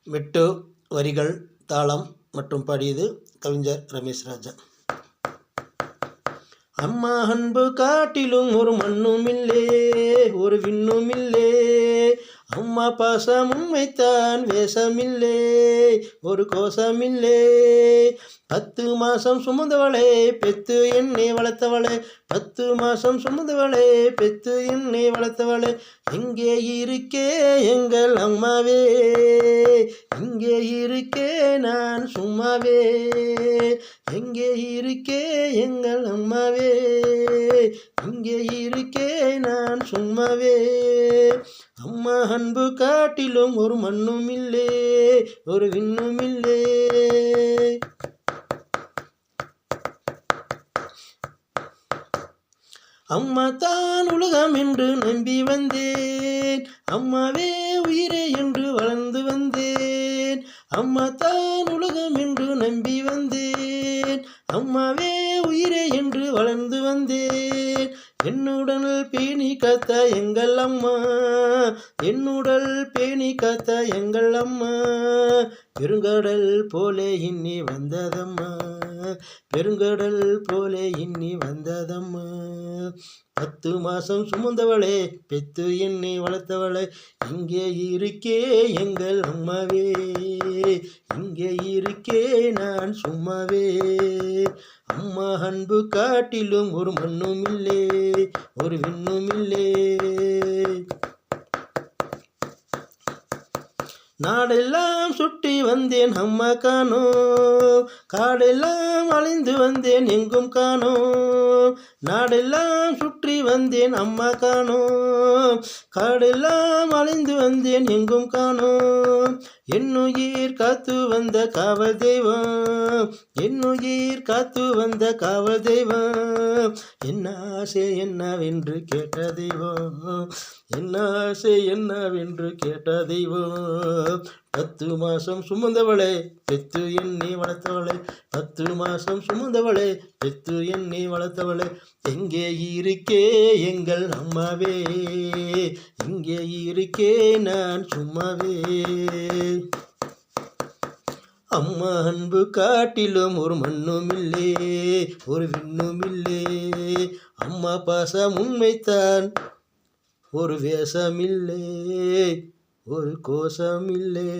மெட்டு, வரிகள், தாளம் மற்றும் பாடியது கவிஞர் ரமேஷ் ராஜா. அம்மா அன்பு காட்டிலும் ஒரு மண்ணுமில்லே, ஒரு விண்ணுமில்லே. அம்மா பாசம் உண்மைத்தான், வேஷமில்லே, ஒரு கோஷமில்லே. 10 மாசம் சுமந்தவளே, பெத்து என்னை வளர்த்தவளே. 10 மாசம் சுமந்தவளே, பெத்து என்னை வளர்த்தவளே. எங்கே இருக்கே எங்கள் அம்மாவே, இங்கே இருக்கே நான் சும்மாவே. எங்கே இருக்கே எங்கள் அம்மாவே, இங்கே இருக்கே நான் சும்மாவே. அம்மா அன்பு காட்டிலும் ஒரு மண்ணுமில்லே, ஒரு விண்ணுமில்லே. அம்மா தான் உலகம் என்று நம்பி வந்தேன், அம்மாவே உயிரே என்று வளர்ந்து வந்தேன். அம்மா தான் உலகம் என்று நம்பி வந்தேன், அம்மாவே உயிரே என்று வளர்ந்து வந்தேன். என்னுடல் பேணி காத்த எங்கள் அம்மா, என்னுடல் பேணி காத்த எங்கள் அம்மா. பெருங்கடல் போலே இன்னி வந்ததம்மா, பெருங்கடல் போலே இன்னி வந்ததம்மா. 10 மாசம் சுமந்தவளே, பெத்து என்னை வளர்த்தவளே. இங்கே இருக்கே எங்கள் அம்மாவே, இங்கே இருக்கே நான் சும்மாவே. அம்மா அன்பு காட்டிலும் ஒரு மண்ணுமில்லே, ஒரு விண்ணுமில்லே. நாடெல்லாம் சுற்றி வந்தேன் அம்மா காணோம், காடெல்லாம் அலைந்து வந்தேன் எங்கும் காணோம். நாடெல்லாம் சுற்றி வந்தேன் அம்மா காணோம், காடெல்லாம் அலைந்து வந்தேன் எங்கும் காணோம். என்னுயிர் காத்து வந்த காவல் தெய்வம், என்னுயிர் காத்து வந்த காவல் தெய்வம். என்ன ஆசை என்னவென்று கேட்ட தெய்வம், என்ன ஆசை என்னவென்று கேட்ட தெய்வம். 10 மாசம் சுமந்தவளே, பெத்து என்னை வளர்த்தவளே. 10 மாசம் சுமந்தவளே, பெத்து என்னை வளர்த்தவளே. எங்கே இருக்கே எங்கள் அம்மாவே, இங்கே இருக்கே நான் சும்மாவே. அம்மா அன்பு காட்டிலும் ஒரு மண்ணுமில்லே, ஒரு விண்ணுமில்லே. அம்மா பாசம் உண்மைத்தான், ஒரு வேஷமில்லே, ஒரு கோஷமில்லே.